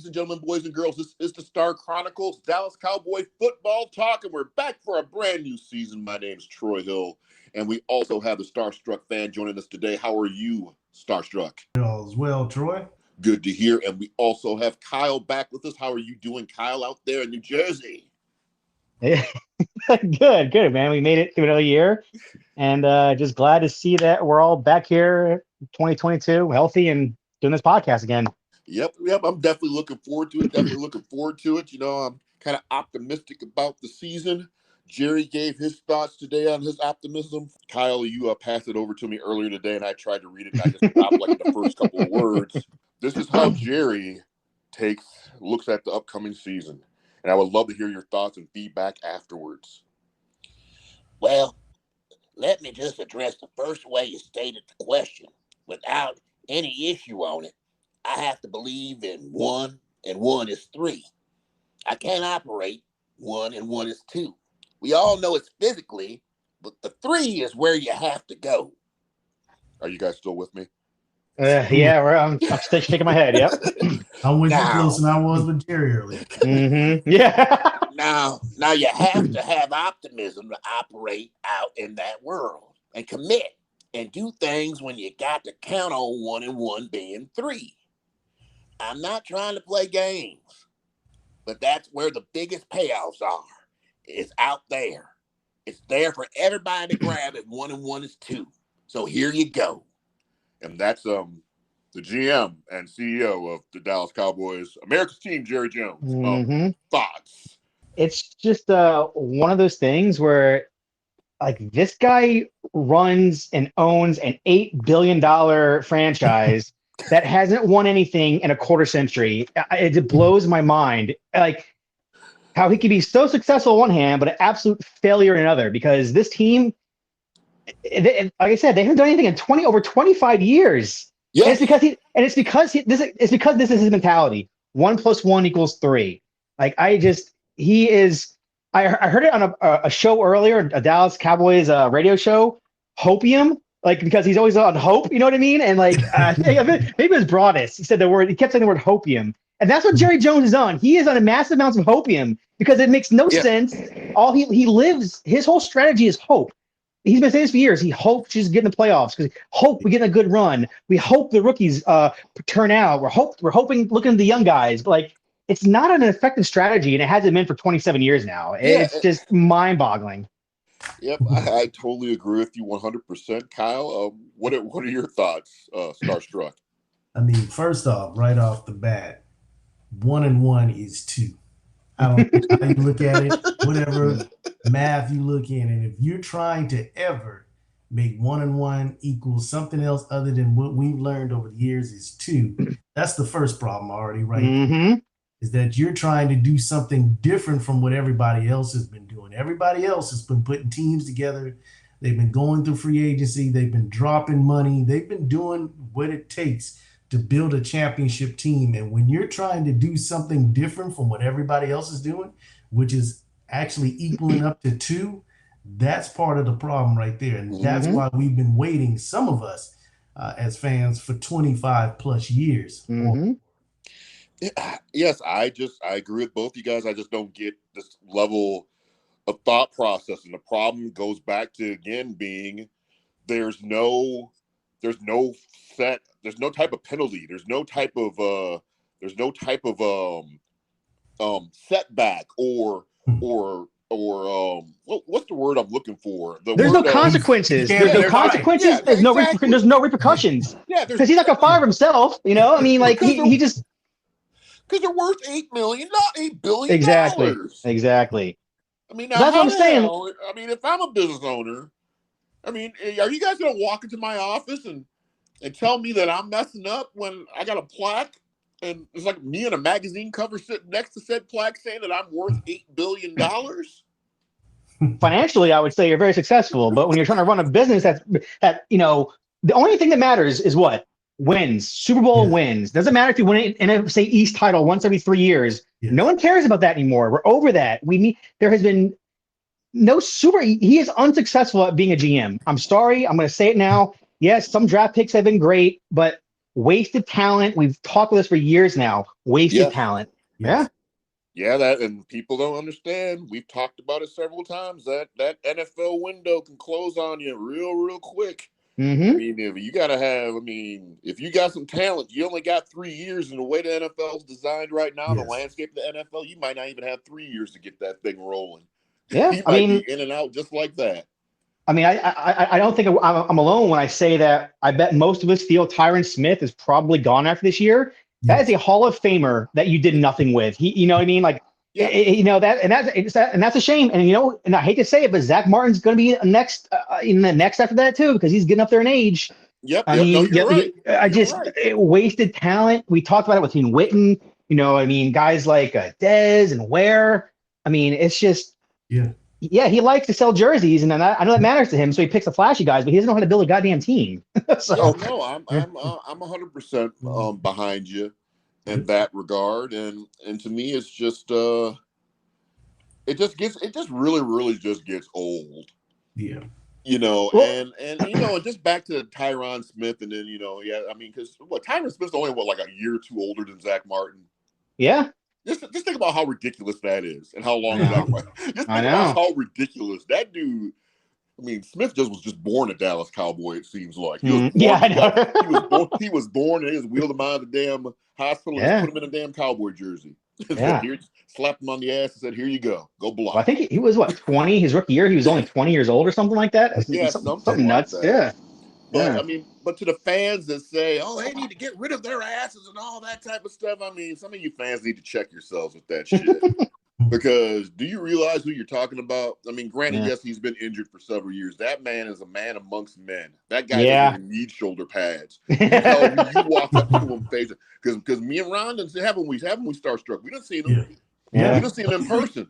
Ladies and gentlemen, boys and girls, this is the Star Chronicles Dallas Cowboy football talk, and we're back for a brand new season. My name's Troy Hill, and we also have the Starstruck fan joining us today. How are you, Starstruck? All is well, Troy. Good to hear. And we also have Kyle back with us. How are you doing, Kyle, out there in New Jersey? Good, man. We made it through another year, and just glad to see that we're all back here, 2022, healthy and doing this podcast again. Yep. I'm definitely looking forward to it. You know, I'm kind of optimistic about the season. Jerry gave his thoughts today on his optimism. Kyle, you passed it over to me earlier today, and I tried to read it, and I just stopped like the first couple of words. This is how Jerry looks at the upcoming season. And I would love to hear your thoughts and feedback afterwards. Well, let me just address the first way you stated the question without any issue on it. I have to believe in 1 and 1 is 3. I can't operate 1 and 1 is 2. We all know it's physically, but the 3 is where you have to go. Are you guys still with me? Yeah, I'm still shaking my head. Yep. I'm with you closer than I was with Jerry earlier. Mm-hmm. Yeah. Now you have to have optimism to operate out in that world and commit and do things when you got to count on 1 and 1 being 3. I'm not trying to play games, but that's where the biggest payoffs are. It's out there. It's there for everybody to grab if 1 and 1 is 2. So here you go. And that's the GM and CEO of the Dallas Cowboys, America's team, Jerry Jones. Mm-hmm. Thoughts? It's just one of those things where, like, this guy runs and owns an $8 billion franchise that hasn't won anything in a quarter century. It blows my mind. Like, how he can be so successful on one hand, but an absolute failure in another, because this team, like I said, they haven't done anything in over 25 years. Yeah. And it's because this is his mentality. 1 + 1 = 3. Like, I heard it on a show earlier, a Dallas Cowboys radio show, Hopium, like, because he's always on hope, you know what I mean? And like, maybe it was Broadus. He kept saying the word hopium. And that's what Jerry Jones is on. He is on a massive amounts of hopium because it makes no sense. All he lives, his whole strategy is hope. He's been saying this for years. He hopes she's getting the playoffs because we get a good run. We hope the rookies turn out. We're hoping, looking at the young guys. But like, it's not an effective strategy, and it hasn't been for 27 years now. It's just mind-boggling. Yep, I totally agree with you 100%. Kyle, what are your thoughts, Starstruck? I mean, first off, right off the bat, 1 and 1 is 2. I don't know how you look at it, whatever math you look in. And if you're trying to ever make 1 and 1 equal something else other than what we've learned over the years is 2, that's the first problem already, right? Mm-hmm. Is that you're trying to do something different from what everybody else has been doing. Everybody else has been putting teams together. They've been going through free agency. They've been dropping money. They've been doing what it takes to build a championship team. And when you're trying to do something different from what everybody else is doing, which is actually equaling up to 2, that's part of the problem right there. And that's why we've been waiting, some of us as fans, for 25 plus years. Mm-hmm. Yes, I agree with both you guys. I just don't get this level of thought process. And the problem goes back to, again, being there's no type of penalty. There's no type of setback or what's the word I'm looking for? There's no consequences. There's no consequences. Yeah, there's no repercussions. Yeah, because he's not gonna fire himself. You know, I mean, like he just because they're worth $8 million, not $8 billion. Exactly. I mean, that's what I'm saying. I mean, if I'm a business owner, I mean, are you guys gonna walk into my office and tell me that I'm messing up when I got a plaque and it's like me and a magazine cover sitting next to said plaque saying that I'm worth $8 billion? Financially, I would say you're very successful, but when you're trying to run a business that you know, the only thing that matters is what? Wins. Super Bowl wins. Doesn't matter if you win an NFC East title once every 3 years. No one cares about that anymore. We're over that. There has been no he is unsuccessful at being a GM. I'm sorry. I'm going to say it now. Yes, some draft picks have been great, but wasted talent. We've talked about this for years now. Wasted Yes. talent. Yes. Yeah, that, and people don't understand. We've talked about it several times. That NFL window can close on you real quick. Yeah. I mean, if you gotta have, I mean, if you got some talent, you only got 3 years. And the way the NFL is designed right now, the Yes. landscape of the NFL, you might not even have 3 years to get that thing rolling. Yeah. You I might mean, be in and out just like that. I don't think I'm alone when I say that I bet most of us feel Tyron Smith is probably gone after this year. That is Yes. a Hall of Famer that you did nothing with. You know what I mean? Like, Yeah. that's a shame. And I hate to say it, but Zach Martin's going to be next in the next after that too, because he's getting up there in age. Yep. I No, mean, you're right. I You're just right. wasted talent. We talked about it with Witten. I mean, guys like Dez and Ware. I mean, it's just. Yeah. Yeah, he likes to sell jerseys, and I know that matters to him. So he picks the flashy guys, but he doesn't know how to build a goddamn team. Yeah, So no, yeah. I'm 100% behind you in that regard, and to me, it's just it just really just gets old. Yeah. Well, And just back to Tyron Smith, and then yeah, I mean, because Tyron Smith's only like a year or two older than Zach Martin. yeah, Just think about how ridiculous that is, and how long I Zach know. Martin. Just I think about know. how ridiculous that dude. I mean, Smith was just born a Dallas Cowboy. It seems like he was born. Yeah, I know. He was born. He was born, and they just wheeled him out of the damn hospital and just Yeah, put him in a damn Cowboy jersey. Said, yeah. here, slapped him on the ass and said, "Here you go, go Well, I block." think he was what 20 his rookie year. He was only 20 years old or something like that. Yeah, something Something like nuts. that. Yeah, But yeah. I mean, but to the fans that say, "Oh, they need to get rid of their asses and all that type of stuff," I mean, some of you fans need to check yourselves with that shit. Because do you realize who you're talking about? I mean, granted, Yeah. yes, he's been injured for several years. That man is a man amongst men. That guy doesn't Yeah. even need shoulder pads. You tell me, you walk up to him face it, because me and Ron haven't we starstruck. We don't see him. Yeah. We Yeah. don't see him in person.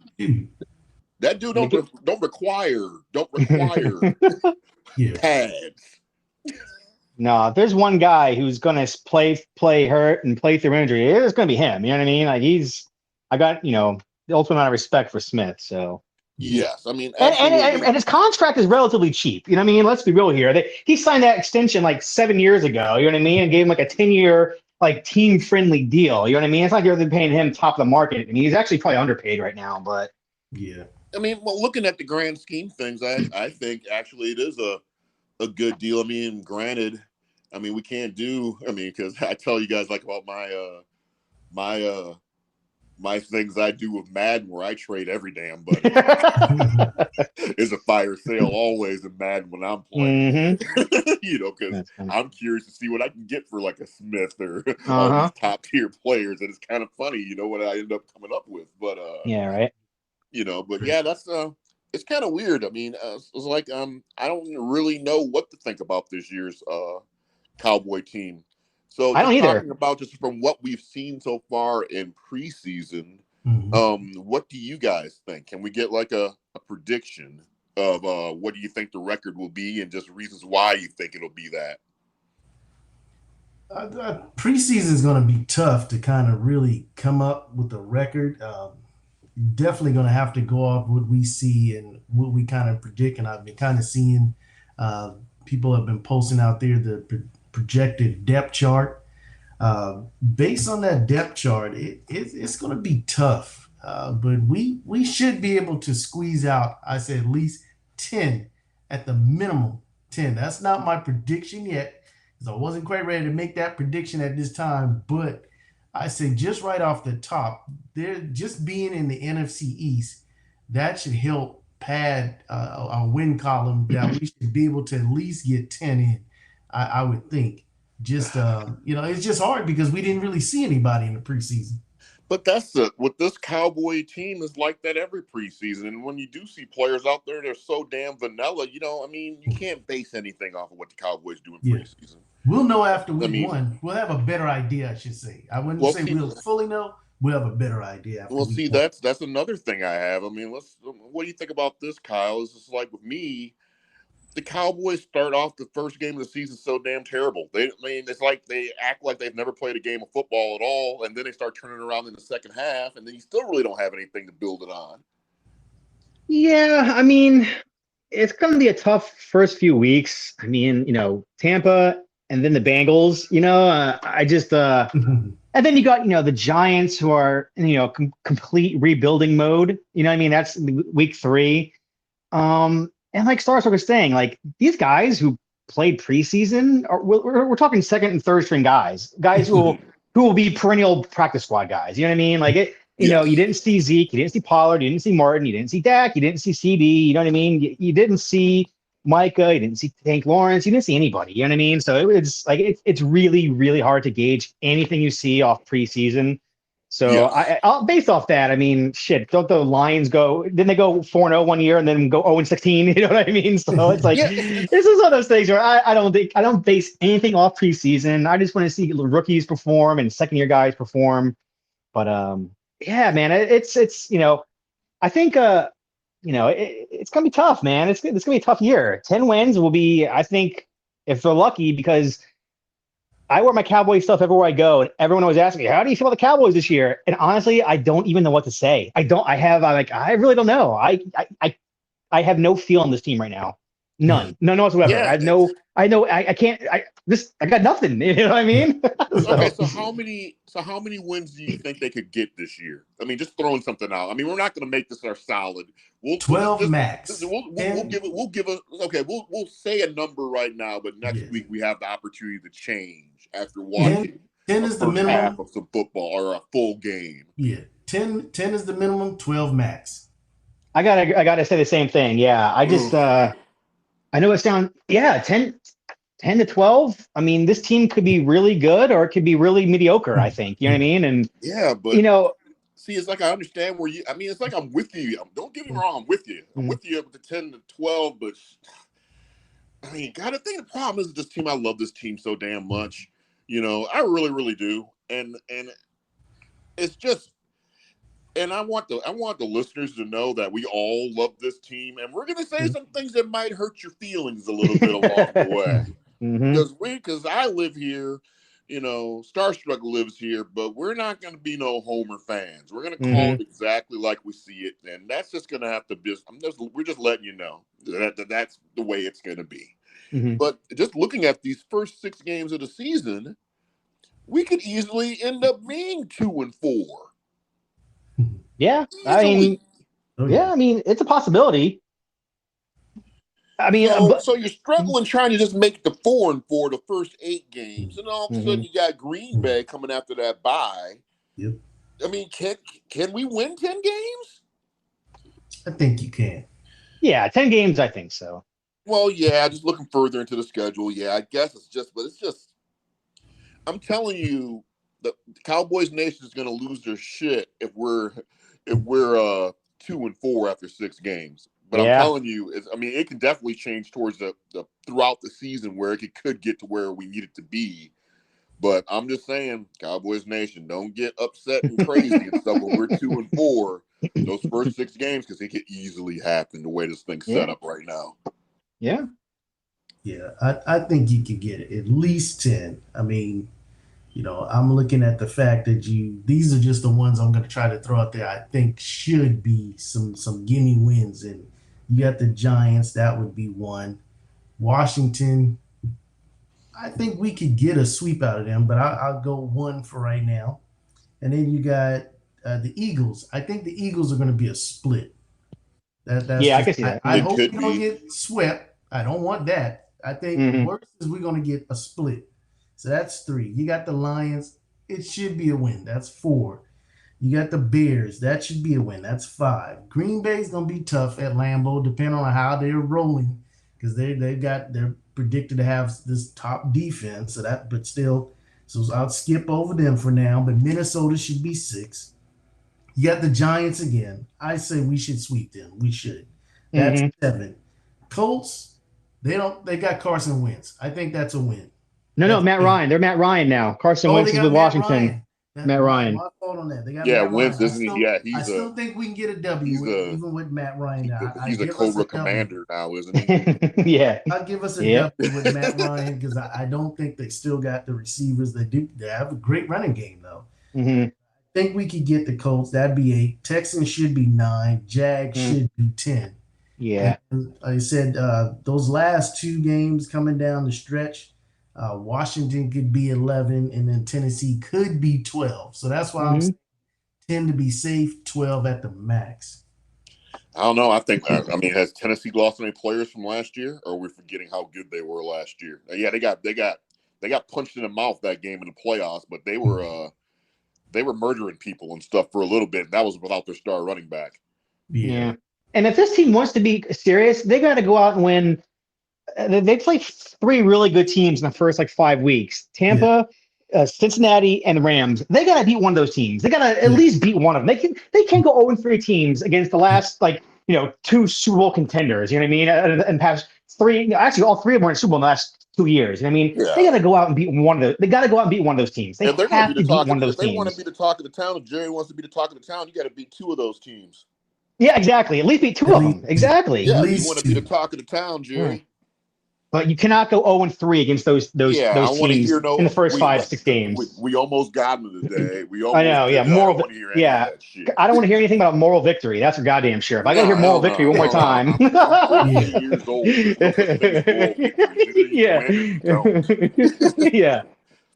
That dude don't require Yeah. pads. No, if there's one guy who's gonna play hurt and play through injury, it's gonna be him. You know what I mean? Like I got the ultimate amount of respect for Smith. So Yes, I mean, and, absolutely. and his contract is relatively cheap. You know what I mean? Let's be real here. He signed that extension like 7 years ago. You know what I mean? And gave him like a 10-year like team friendly deal. You know what I mean? It's not like you're paying him top of the market. I mean, he's actually probably underpaid right now. But Yeah. I mean, well, looking at the grand scheme of things, I think actually it is a good deal. I mean, granted, I mean, we can't do. I mean, because I tell you guys like about my my things I do with Madden, where I trade every damn buddy. It's a fire sale always in Madden when I'm playing. Because I'm curious to see what I can get for like a Smith or all these top tier players, and it's kind of funny, what I end up coming up with. But yeah, right. But yeah, that's it's kind of weird. I mean, it's like I don't really know what to think about this year's Cowboy team. So I don't just either. talking about just from what we've seen so far in preseason, what do you guys think? Can we get like a prediction of what do you think the record will be and just reasons why you think it'll be that? Preseason is going to be tough to kind of really come up with a record. Definitely going to have to go off what we see and what we kind of predict. And I've been kind of seeing people have been posting out there the projected depth chart. Based on that depth chart, it's going to be tough. But we should be able to squeeze out, I say, at least 10 at the minimum. 10. That's not my prediction yet, because I wasn't quite ready to make that prediction at this time. But I say just right off the top, they're just being in the NFC East, that should help pad our win column, that we should be able to at least get 10 in, I would think. Just it's just hard because we didn't really see anybody in the preseason. But with this Cowboy team is like that every preseason. And when you do see players out there, they're so damn vanilla. I mean, you can't base anything off of what the Cowboys do in preseason. We'll know after week one. We'll have a better idea, I should say. I wouldn't say we'll fully know. We'll have a better idea. Well, see, that's another thing I have. I mean, what do you think about this, Kyle? It's just like with me, the Cowboys start off the first game of the season so damn terrible. It's like they act like they've never played a game of football at all, and then they start turning around in the second half, and then you still really don't have anything to build it on. Yeah, I mean, it's going to be a tough first few weeks. I mean, Tampa and then the Bengals. I just and then you got the Giants who are complete rebuilding mode. You know what I mean? That's week 3. And like Star was saying, like these guys who played preseason, we're talking second and third string guys who will be perennial practice squad guys. You know what I mean? Like you Yes. didn't see Zeke, you didn't see Pollard, you didn't see Martin, you didn't see Dak, you didn't see CD. You know what I mean? You didn't see Micah, you didn't see Tank Lawrence, you didn't see anybody. You know what I mean? So it's like it's really really hard to gauge anything you see off preseason. So Yes. I'll based off that, I mean, shit, don't the Lions go? Didn't they go 4-0 one year and then go 0-16? You know what I mean? So it's like Yeah. this is one of those things where I don't base anything off preseason. I just want to see rookies perform and second year guys perform. But yeah, man, it's I think it's gonna be tough, man. It's gonna be a tough year. 10 wins will be, I think, if they're lucky, because I wear my Cowboy stuff everywhere I go, and everyone always asks me, "How do you feel about the Cowboys this year?" And honestly, I don't even know what to say. I don't. I really don't know. I have no feel on this team right now. Yeah. None whatsoever. I Yeah. have no. I know. I can't. I got nothing. You know what I mean? Okay, So, so how many wins do you think they could get this year? I mean, just throwing something out. I mean, we're not going to make this our solid. We'll 12 max. we'll give it. We'll give it. Okay, we'll say a number right now, but next Yes. week we have the opportunity to change after 10, watching 10 a is the first half minimum. of some football or a full game. Yeah. 10 is the minimum, 12 max. I gotta say the same thing. Yeah. I just I know it's down. Yeah, 10 to 12. I mean, this team could be really good or it could be really mediocre, I think. You know what I mean? And, Yeah, but you know, see, it's like I understand where you. I mean, it's like I'm with you. Don't get me wrong. I'm with you. I'm mm, with you up to 10 to 12. But I mean, God, I think the problem is this team. I love this team so damn much. I really, really do. And it's just. And I want the listeners to know that we all love this team, and we're gonna say mm. some things that might hurt your feelings a little bit along the way. hmm Because I live here, Starstruck lives here, but we're not going to be no Homer fans. We're going to call hmm it exactly like we see it, and that's just going to have to be. We're just letting you know that's the way it's going to be. hmm But just looking at these first 6 games of the season, we could easily end up being 2-4. Yeah. I Easily. mean, Oh, yeah, yeah. I mean, it's a possibility. I mean, So, but so you're struggling trying to just make the 4-4 the first 8 games, and all of a sudden mhm. you got Green Bay coming after that bye. Yep. I mean, can we win 10 games? I think you can. Yeah, 10 games, I think so. Well, yeah, just looking further into the schedule, yeah, I guess but it's just, I'm telling you, the Cowboys Nation is going to lose their shit if we're 2-4 after 6 games. But I'm Yeah. telling you, I mean, it can definitely change towards the throughout the season where could get to where we need it to be. But I'm just saying, Cowboys Nation, don't get upset and crazy and stuff when we're 2-4 those first 6 games, because it could easily happen the way this thing's set Yeah. up right now. Yeah. Yeah. I think you can get it at least 10. I mean, I'm looking at the fact that these are just the ones I'm going to try to throw out there. I think should be some gimme wins. And you got the Giants, that would be one. Washington, I think we could get a sweep out of them, but I'll go one for right now. And then you got the Eagles. I think the Eagles are going to be a split. That's Yeah, I just. can see that. I It hope could we don't be. get swept. I don't want that. I think hmm worst is we're going to get a split. So that's 3. You got the Lions. It should be a win. That's 4. You got the Bears. That should be a win. That's 5. Green Bay's going to be tough at Lambeau, depending on how they're rolling, because they're predicted to have this top defense. But still, so I'll skip over them for now. But Minnesota should be 6. You got the Giants again. I say we should sweep them. We should. That's hmm 7. Colts, they got Carson Wentz. I think that's a win. No, That's Matt 8. Ryan. They're Matt Ryan now. Carson Oh, Wentz they is got with Matt Washington. Ryan. Matt Ryan. My fault on that. They got Yeah, Matt Wentz Ryan. isn't he? Yeah, I he's still think we can get a W he's a even with Matt Ryan. I he's a give us a Cobra W. commander now, isn't he? Yeah. I'll give us a Yeah. W with Matt Ryan because I don't think they still got the receivers. They have a great running game though. hmm I think we could get the Colts. That'd be 8. Texans should be 9. Jags mm should be 10. Yeah. And like I said, those last 2 games coming down the stretch, Washington could be 11, and then Tennessee could be 12. So that's why I'm Mhm. saying 10 to be safe, 12 at the max. I don't know. I think. I mean, has Tennessee lost any players from last year, or are we forgetting how good they were last year? Yeah, they got punched in the mouth that game in the playoffs, but they were murdering people and stuff for a little bit. And that was without their star running back. Yeah. Yeah. And if this team wants to be serious, they got to go out and win. They play three really good teams in the first like 5 weeks: Yeah. Tampa, Cincinnati, and the Rams. They got to beat one of those teams. They got to at Yeah. least beat one of them. They can't go 0-3 teams against the last two Super Bowl contenders. You know what I mean? And past three, no, actually all three of them were in Super Bowl in the last 2 years. You know what I mean? They Yeah. got to go out and beat one of those. They got to go out and beat one of those teams. They If they're going to be have the to beat talk, one of those if they want to teams. be the talk of the town, if Jerry wants to be the talk of the town, you got to beat two of those teams. Yeah, exactly. At least beat two At of least them. Exactly. At Yeah, if you least want to be the two. talk of the town, Yeah. Jerry. But you cannot go 0-3 against those Yeah, I want to teams hear in the no. first We, 5-6 we games. we almost got them today. We I almost know, yeah. did it. I don't want to hear any of Yeah. that shit. I don't want to hear anything about moral victory. That's for goddamn sure. If I got to hear No, moral hell victory no, one more hell no. time. I'm 42 Yeah. years old. There's no such thing as moral victories. Either you Yeah. win or you don't. Yeah.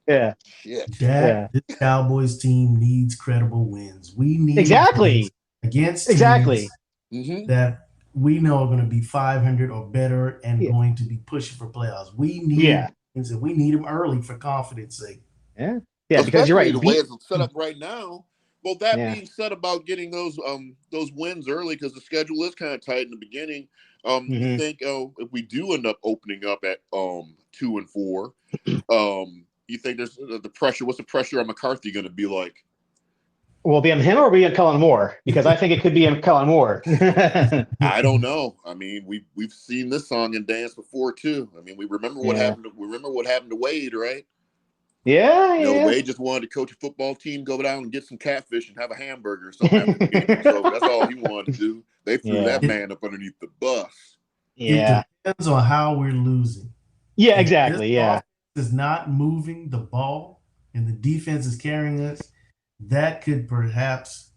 Yeah. Shit. Yeah. This Cowboys team needs credible wins. We need wins Exactly. against Exactly. teams Mm-hmm. that we know are going to be 500 or better and Yeah. going to be pushing for playoffs. We need Yeah. wins, and we need them early for confidence sake. Yeah. Yeah. Because you're Especially right. the way it's set up right now. Well, that Yeah. being said, about getting those wins early because the schedule is kind of tight in the beginning. You Mhm. think if we do end up opening up at 2-4, you think there's the pressure? What's the pressure on McCarthy going to be like? Will it be on him or will it be on Kellen Moore? Because I think it could be on Kellen Moore. I don't know. I mean, we've seen this song and dance before too. I mean, we remember what Yeah. happened. We remember what happened to Wade, right? Yeah. You know, Yeah. Wade just wanted to coach a football team, go down and get some catfish and have a hamburger or something after the game was over. That's all he wanted to do. They threw Yeah. that man up underneath the bus. Yeah. It depends on how we're losing. Yeah. If Exactly. this Yeah. offense is not moving the ball and the defense is carrying us, that could perhaps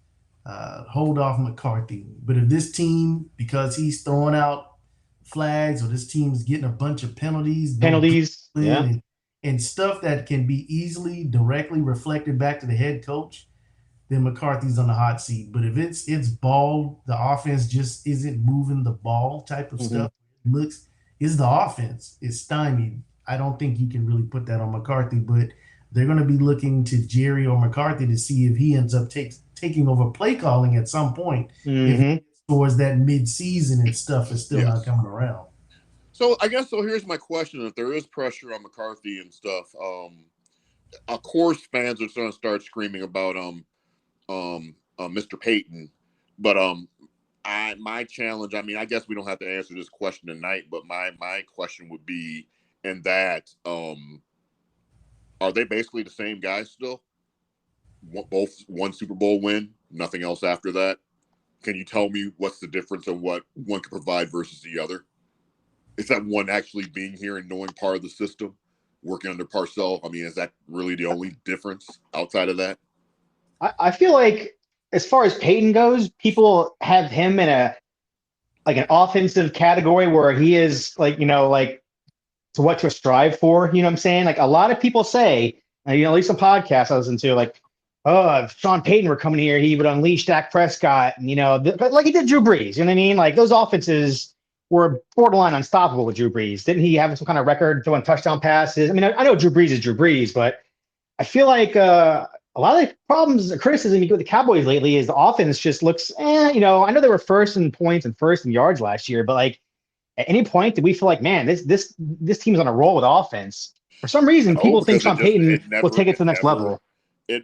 hold off McCarthy. But if this team, because he's throwing out flags, or this team's getting a bunch of penalties, Penalties. Yeah. and stuff that can be easily directly reflected back to the head coach, then McCarthy's on the hot seat. But if it's ball, the offense just isn't moving the ball type of Mhm. stuff. Is the offense is stymied. I don't think you can really put that on McCarthy, but they're going to be looking to Jerry or McCarthy to see if he ends up taking over play calling at some point. If Mhm. he gets towards that mid-season and stuff is still Yes. not coming around. So I guess here's my question: if there is pressure on McCarthy and stuff, of course fans are going to start screaming about Mr. Payton, but my challenge. I mean, I guess we don't have to answer this question tonight, but my question would be in that are they basically the same guys still? Both one Super Bowl win, nothing else after that. Can you tell me what's the difference in what one can provide versus the other? Is that one actually being here and knowing part of the system, working under Parcells? I mean, is that really the only difference outside of that? I feel like as far as Peyton goes, people have him in an offensive category where he is like to what to strive for. You know what I'm saying? Like a lot of people say, at least some podcasts I listen to, like, oh, if Sean Payton were coming here, he would unleash Dak Prescott, and but like he did Drew Brees. You know what I mean? Like those offenses were borderline unstoppable with Drew Brees. Didn't he have some kind of record throwing touchdown passes? I mean, I know Drew Brees is Drew Brees, but I feel like a lot of the problems, criticism you get with the Cowboys lately is the offense just looks, I know they were first in points and first in yards last year, but like at any point did we feel like, man, this team's on a roll with offense? For some reason, No, people think because Sean Payton will take it to it the next never level.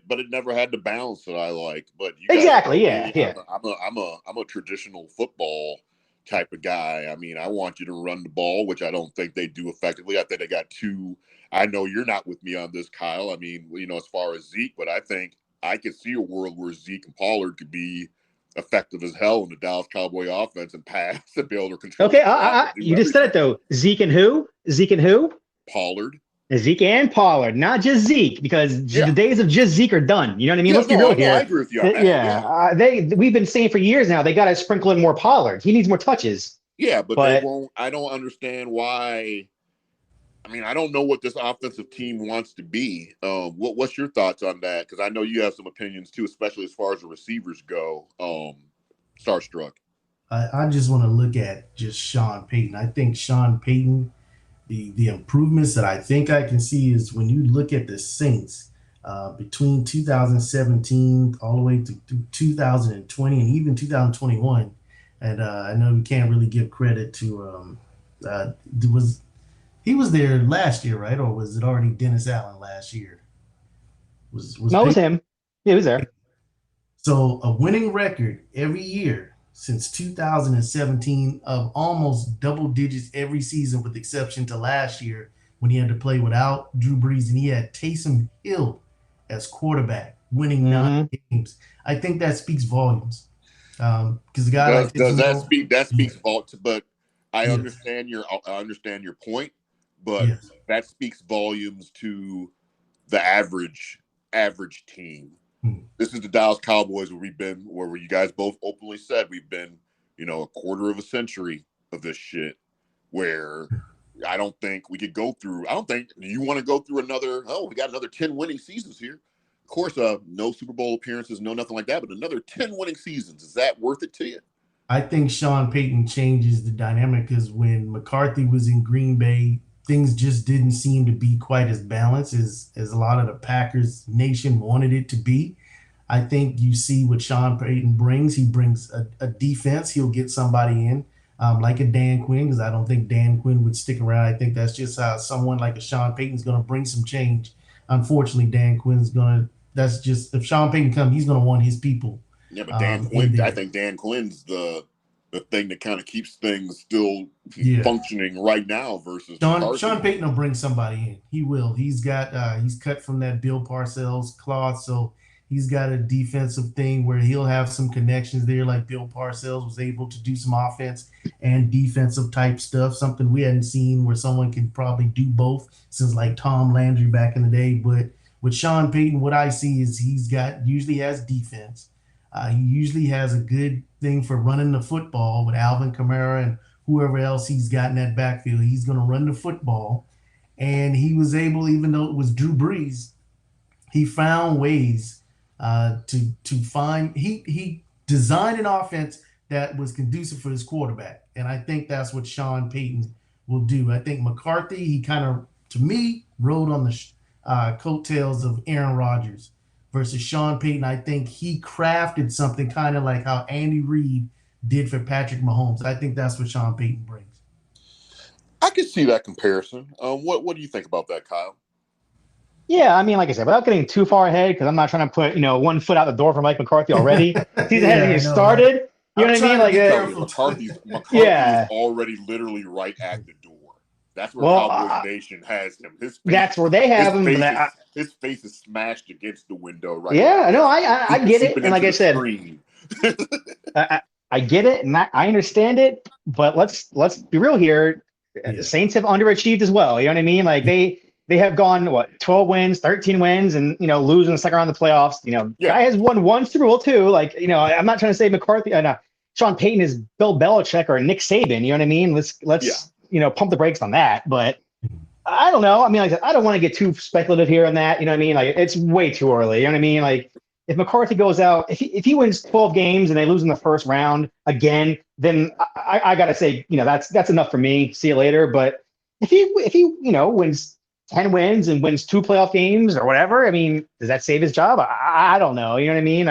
but it never had the balance that I like. But you guys Exactly. know Yeah. me. Yeah. I'm a traditional football type of guy. I mean, I want you to run the ball, which I don't think they do effectively. I think they got two. I know you're not with me on this, Kyle. I mean, as far as Zeke, but I think I could see a world where Zeke and Pollard could be effective as hell in the Dallas Cowboy offense and pass and be able to control Okay. the clock and do You just said it everything. though. Zeke and who? Zeke and who? Pollard. Zeke and Pollard, not just Zeke, because the Yeah. days of just Zeke are done. You know what I mean? Yeah, Let's be real I here. agree with you on that. Yeah, we've been saying for years now they got to sprinkle in more Pollard. He needs more touches. Yeah, but they won't. I don't understand why. I mean, I don't know what this offensive team wants to be. What's your thoughts on that? Because I know you have some opinions too, especially as far as the receivers go. Starstruck. I just want to look at just Sean Payton. I think Sean Payton, the improvements that I think I can see is when you look at the Saints between 2017 all the way to 2020 and even 2021. And I know you can't really give credit to was he was there last year, right? Or was it already Dennis Allen last year? Was No, it was Peyton? him. Yeah, he was there. So a winning record every year since 2017 of almost double digits every season, with exception to last year when he had to play without Drew Brees and he had Taysom Hill as quarterback, winning nine Hmm. games. I think that speaks volumes. Because a guy like Does Taysom that Hill, speak? That yeah, speaks vault. But yes, I understand your point. But yes. that speaks volumes to the average team. Hmm. This is the Dallas Cowboys where you guys both openly said we've been, a quarter of a century of this shit where I don't think we could go through. I don't think you want to go through we got another 10 winning seasons here. Of course, no Super Bowl appearances, no nothing like that, but another 10 winning seasons. Is that worth it to you? I think Sean Payton changes the dynamic because when McCarthy was in Green Bay, things just didn't seem to be quite as balanced as a lot of the Packers nation wanted it to be. I think you see what Sean Payton brings. He brings a defense. He'll get somebody in, like a Dan Quinn, because I don't think Dan Quinn would stick around. I think that's just how someone like a Sean Payton's going to bring some change. Unfortunately, Dan Quinn's going to. That's just if Sean Payton comes, he's going to want his people Yeah, but Dan in Quinn, I there. think Dan Quinn's the thing that kind of keeps things still Yeah. functioning right now versus Sean McCarthy. Payton will bring somebody in. He will. He's cut from that Bill Parcells cloth, so he's got a defensive thing where he'll have some connections there, like Bill Parcells was able to do some offense and defensive type stuff. Something we hadn't seen where someone can probably do both since like Tom Landry back in the day. But with Sean Payton, what I see is usually has defense. He usually has a good thing for running the football with Alvin Kamara and whoever else he's got in that backfield. He's going to run the football. And he was able, even though it was Drew Brees, he found ways to find. He designed an offense that was conducive for his quarterback, and I think that's what Sean Payton will do. I think McCarthy, he kind of, to me, rode on the coattails of Aaron Rodgers versus Sean Payton. I think he crafted something kind of like how Andy Reid did for Patrick Mahomes. I think that's what Sean Payton brings. I could see that comparison. What do you think about that, Kyle? Yeah, I mean, like I said, without getting too far ahead, because I'm not trying to put one foot out the door for Mike McCarthy already. Season hasn't Yeah, even I know, right? started. You know I'm what I mean? trying to Like, be Telling you, careful. McCarthy is yeah. already literally right at the door. That's where Well, Cowboys Nation has him. that's where they have him. But His face is smashed against the window right yeah, now. no, I get it, Seeping and like into I the said, screen. I get it, and I understand it. But let's be real here. The Yeah. Saints have underachieved as well. You know what I mean? Like they have gone 12 wins, 13 wins, and losing the second round of the playoffs. Yeah. Guy has won one Super Bowl too. Like I'm not trying to say McCarthy, Sean Payton is Bill Belichick or Nick Saban. You know what I mean? Let's pump the brakes on that. But I don't know. I mean, like I don't want to get too speculative here on that. You know what I mean? Like it's way too early. You know what I mean? Like if McCarthy goes out, if he wins 12 games and they lose in the first round again, then I gotta say, that's enough for me. See you later. But if he wins 10 wins and wins 2 playoff games or whatever, I mean, does that save his job? I don't know. You know what I mean?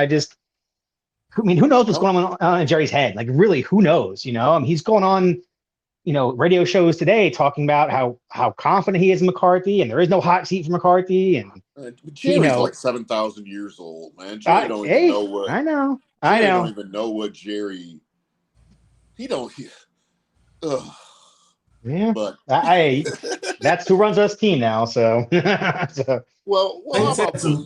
Who knows what's going on in Jerry's head? Like, really, who knows? He's going on, radio shows today talking about how confident he is in McCarthy, and there is no hot seat for McCarthy, and Jerry's like 7,000 years old, man. Jerry don't even know what. I know. Jerry don't even know what Jerry. He don't. Ugh. Yeah, but that's who runs us team now. So, well,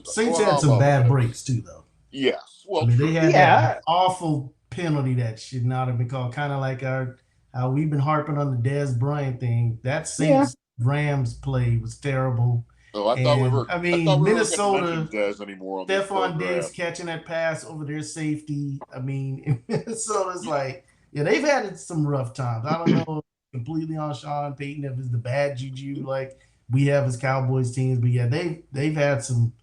Saints had some bad breaks too, though. Yes, well, I mean, they had that awful penalty that should not have been called. Kind of like how we've been harping on the Dez Bryant thing. That Saints Rams play was terrible. Oh, I thought we were. I mean, Minnesota. Dez anymore on Stephon Diggs catching that pass over their safety. I mean, Minnesota's like, they've had some rough times. I don't know completely on Sean Payton if it's the bad juju like we have as Cowboys teams. But yeah, they've had some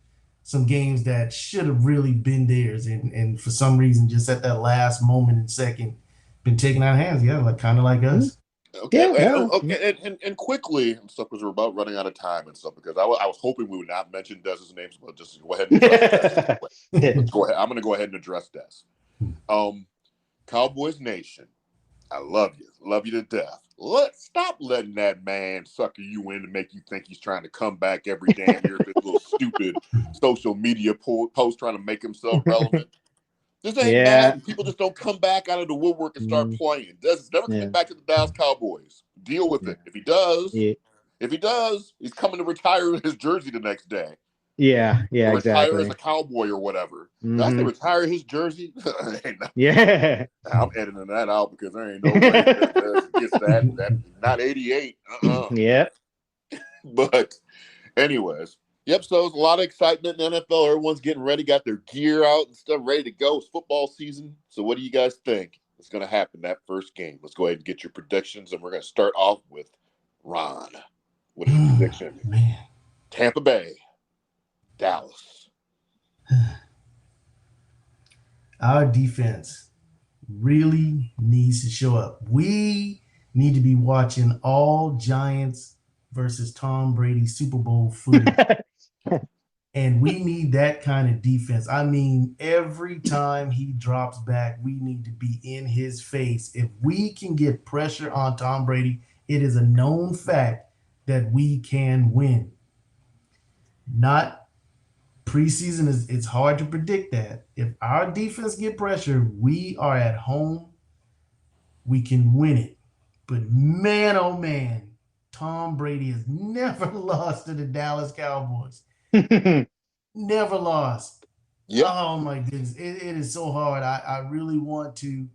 games that should have really been theirs, and for some reason, just at that last moment and second, been taken out of hands. Yeah, like kind of like us. Okay, Yeah, no. okay, and quickly and stuff because we're about running out of time and stuff because I was hoping we would not mention Dez's names, but just go ahead and address Des. Let's go ahead. I'm going to go ahead and address Des. Cowboys Nation, I love you to death. Stop letting that man sucker you in to make you think he's trying to come back every damn year with this little stupid social media post trying to make himself relevant. This ain't Madden. People just don't come back out of the woodwork and start playing. Does never coming back to the Dallas Cowboys. Deal with it. If he does, he's coming to retire his jersey the next day. Yeah, or retire exactly. as a Cowboy or whatever. Did I say retire his jersey? Yeah. I'm editing that out because there ain't no way that gets that not 88. Yeah. But anyways. Yep, so it's a lot of excitement in the NFL. Everyone's getting ready, got their gear out and stuff ready to go. It's football season. So what do you guys think is going to happen that first game? Let's go ahead and get your predictions, and we're going to start off with Ron. What is your prediction? Man. Tampa Bay, Dallas. Our defense really needs to show up. We need to be watching all Giants versus Tom Brady Super Bowl footage. And we need that kind of defense. I mean, every time he drops back, we need to be in his face. If we can get pressure on Tom Brady, it is a known fact that we can win. Not preseason, it's hard to predict that. If our defense get pressure, we are at home, we can win it. But man, oh man, Tom Brady has never lost to the Dallas Cowboys. Never lost. Yep. Oh my goodness. It is so hard. I really want to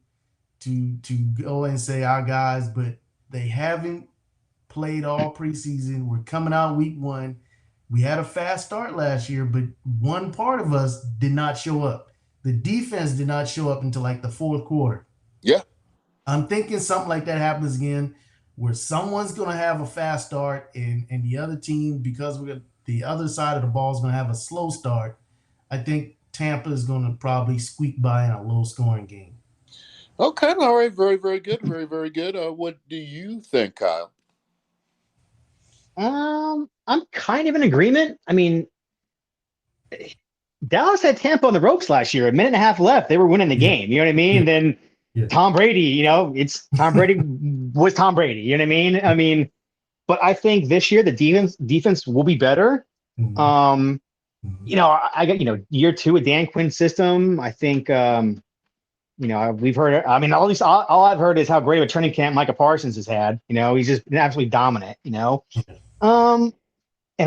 go and say our guys, but they haven't played all preseason. We're coming out week 1. We had a fast start last year, but one part of us did not show up. The defense did not show up until like the 4th quarter. Yeah. I'm thinking something like that happens again, where someone's going to have a fast start and the other team, because the other side of the ball is going to have a slow start. I think Tampa is going to probably squeak by in a low-scoring game. Okay, all right, very, very good, very, very good. What do you think, Kyle? I'm kind of in agreement. I mean, Dallas had Tampa on the ropes last year. A minute and a half left, they were winning the game. You know what I mean? Yeah. And then Tom Brady, it's Tom Brady was Tom Brady. You know what I mean? But I think this year the defense will be better. I got year 2 with Dan Quinn's system. I think we've heard. I mean, all I've heard is how great of a training camp Micah Parsons has had. He's just been absolutely dominant. And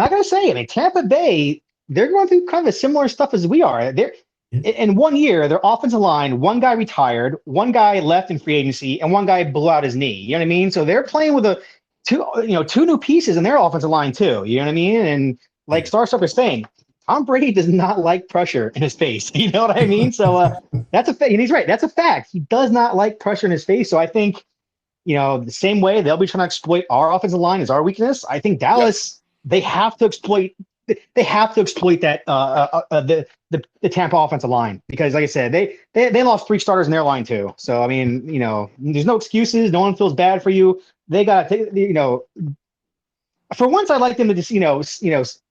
I gotta say, I mean, Tampa Bay, they're going through kind of a similar stuff as we are. They're in 1 year, their offensive line, one guy retired, one guy left in free agency, and one guy blew out his knee. You know what I mean? So they're playing with two new pieces in their offensive line too. You know what I mean? And like Starstruck was saying, Tom Brady does not like pressure in his face. You know what I mean? So that's a fact. And he's right. That's a fact. He does not like pressure in his face. So I think, the same way they'll be trying to exploit our offensive line as our weakness. I think Dallas, they have to exploit that the Tampa offensive line, because like I said, they lost 3 starters in their line too. So I mean, there's no excuses. No one feels bad for you. They got to, for once, I'd like them to just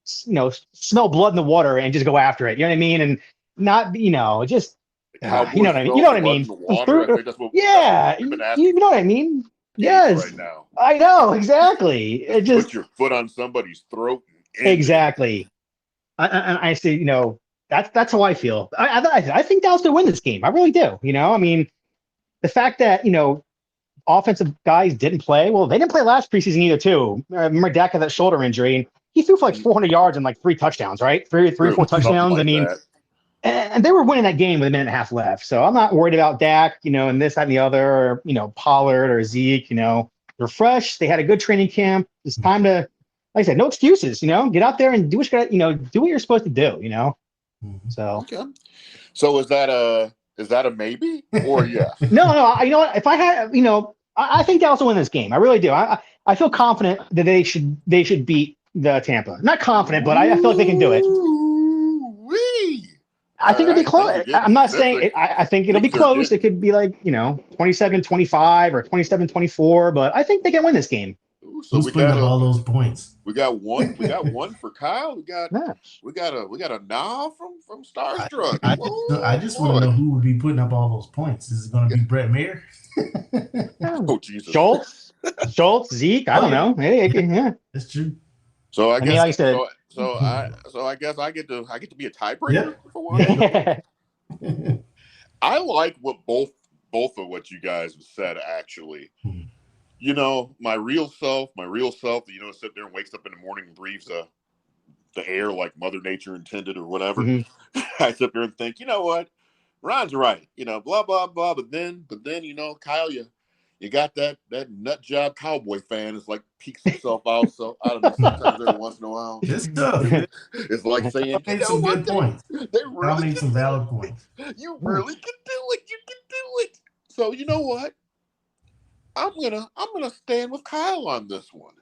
smell blood in the water and just go after it. You know what I mean? And not just. You know what I mean? You know what I mean? Yeah, you know what I mean? Yes, right now. I know exactly. It just put your foot on somebody's throat. Exactly. I say, that's how I feel. I think Dallas could win this game. I really do. I mean, the fact that offensive guys didn't play. Well, they didn't play last preseason either too. Remember Dak had that shoulder injury, and he threw for like 400 yards and like 3 touchdowns, right? Three or 4 touchdowns. I mean. And they were winning that game with a minute and a half left. So I'm not worried about Dak, and this, that, and the other, or, Pollard or Zeke, they're fresh. They had a good training camp. It's time to, like I said, no excuses, get out there and do what you got, do what you're supposed to do, So. Okay. So is that a maybe or yeah? No. If I had, I think Dallas will win this game. I really do. I feel confident that they should beat the Tampa. Not confident, but I feel like they can do it. Woo-wee. I All think it'll be right, close. I'm not saying I think it'll be things are close. It getting. could be like 27-25 or 27-24, but I think they can win this game. Ooh, so Who's putting up all those points? we got one for Kyle. Yeah. We got a nod from Starstruck. I just want to know who would be putting up all those points. Is it going to be Brett Mayer? Oh Jesus. Schultz, Zeke. I don't know. Hey, yeah. That's true. So I guess like I said, so I guess I get to be a tiebreaker for one. I like what both of what you guys have said actually. You know, my real self, sit there and wakes up in the morning and breathes the air like Mother Nature intended or whatever. Mm-hmm. I sit there and think, you know what? Ron's right. Blah blah blah. But then, Kyle, you got that nut job Cowboy fan is like peeks himself out. So I don't know. Sometimes every once in a while, it's tough. It's like saying, made some good points. They really made some valid points. You really can do it. You can do it. So you know what? I'm gonna stand with Kyle on this one.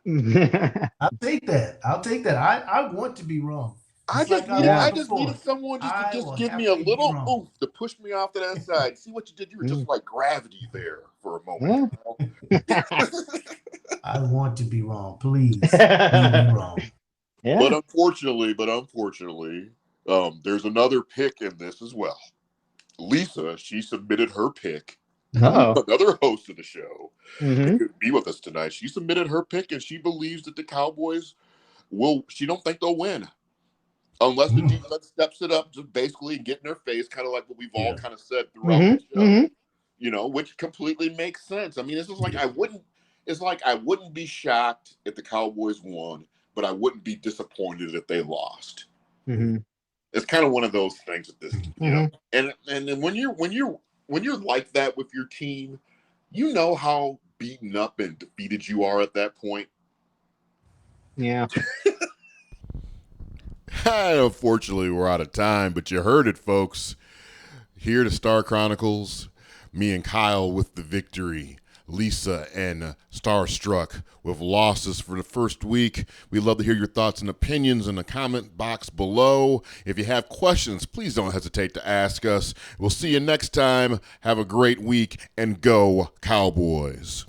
I'll take that. I want to be wrong. I just needed someone to just give me a little oomph to push me off to that side. See what you did? You were just like gravity there for a moment. I want to be wrong. Please be wrong. Yeah. But unfortunately, there's another pick in this as well. Lisa, she submitted her pick. Another host of the show could be with us tonight. She submitted her pick, and she believes that the Cowboys she don't think they'll win unless the defense steps it up, just basically get in their face, kind of like what we've all kind of said throughout the show. Which completely makes sense. I mean, it's just like I wouldn't be shocked if the Cowboys won, but I wouldn't be disappointed if they lost. It's kind of one of those things at this, and then when you're like that with your team, you know how beaten up and defeated you are at that point. Yeah. Unfortunately, we're out of time, but you heard it, folks. Here to Star Chronicles, me and Kyle with the victory. Lisa and Starstruck with losses for the first week. We'd love to hear your thoughts and opinions in the comment box below. If you have questions, please don't hesitate to ask us. We'll see you next time. Have a great week and go Cowboys.